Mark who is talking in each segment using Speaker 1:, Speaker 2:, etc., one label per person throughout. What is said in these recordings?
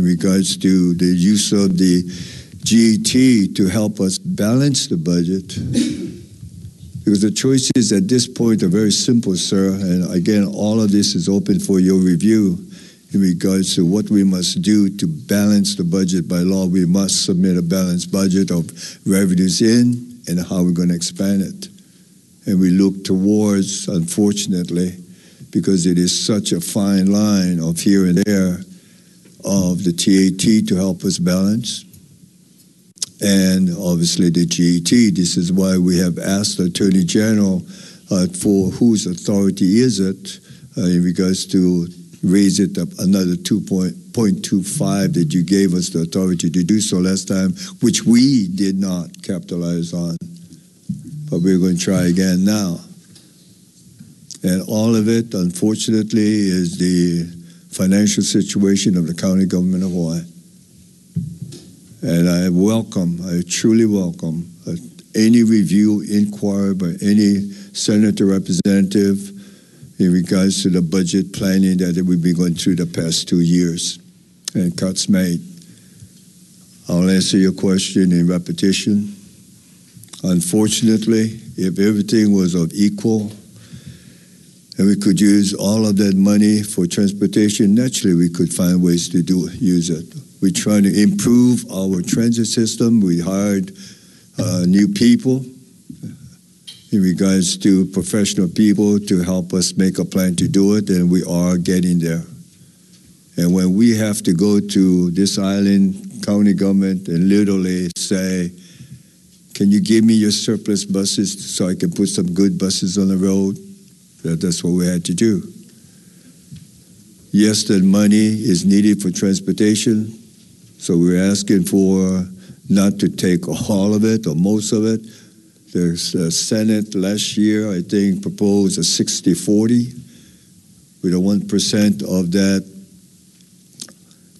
Speaker 1: in regards to the use of the GET to help us balance the budget. Because the choices at this point are very simple, sir. And again, all of this is open for your review in regards to what we must do to balance the budget. By law, we must submit a balanced budget of revenues in and how we're going to expand it. And we look towards, unfortunately, because it is such a fine line of here and there, of the TAT to help us balance. And obviously the GET. This is why we have asked the Attorney General for whose authority is it in regards to raise it up another 2.25 that you gave us the authority to do so last time, which we did not capitalize on. But we're going to try again now. And all of it, unfortunately, is the financial situation of the county government of Hawaii. And I truly welcome any review, inquiry by any senator representative in regards to the budget planning that we've been going through the past 2 years and cuts made. I'll answer your question in repetition. Unfortunately, if everything was of equal and we could use all of that money for transportation, naturally we could find ways to use it. We're trying to improve our transit system. We hired new people in regards to professional people to help us make a plan to do it, and we are getting there. And when we have to go to this island county government and literally say, can you give me your surplus buses so I can put some good buses on the road? That's what we had to do. Yes, that money is needed for transportation, so we're asking for not to take all of it or most of it. The Senate last year, I think, proposed a 60-40, with a 1% of that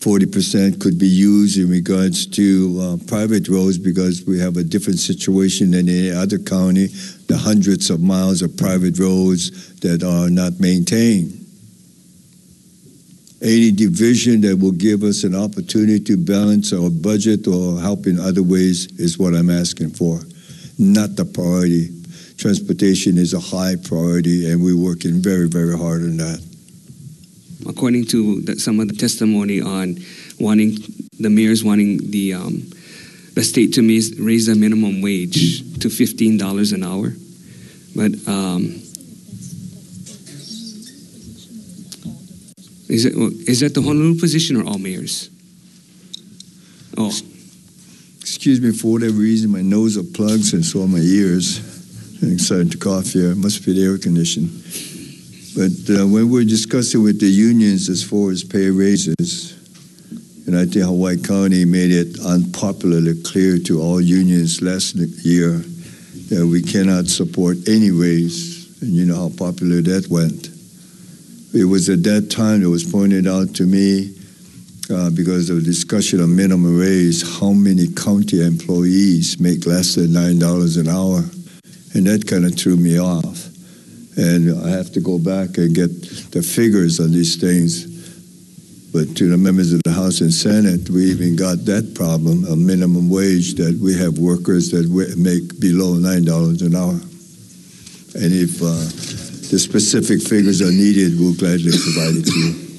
Speaker 1: 40% could be used in regards to private roads, because we have a different situation than any other county, the hundreds of miles of private roads that are not maintained. Any division that will give us an opportunity to balance our budget or help in other ways is what I'm asking for, not the priority. Transportation is a high priority, and we're working very, very hard on that.
Speaker 2: According to some of the testimony on the mayor's wanting the state to raise the minimum wage to $15 an hour, but is that the Honolulu position or all mayors? Oh,
Speaker 1: excuse me, for whatever reason, my nose are plugged and so are my ears. I'm starting to cough here. It must be the air conditioning. But when we're discussing with the unions as far as pay raises, and I think Hawaii County made it unpopularly clear to all unions last year that we cannot support any raise, and you know how popular that went. It was at that time that was pointed out to me, because of the discussion of minimum raise, how many county employees make less than $9 an hour, and that kind of threw me off. And I have to go back and get the figures on these things. But to the members of the House and Senate, we even got that problem, a minimum wage, that we have workers that make below $9 an hour. And if the specific figures are needed, we'll gladly provide it to you.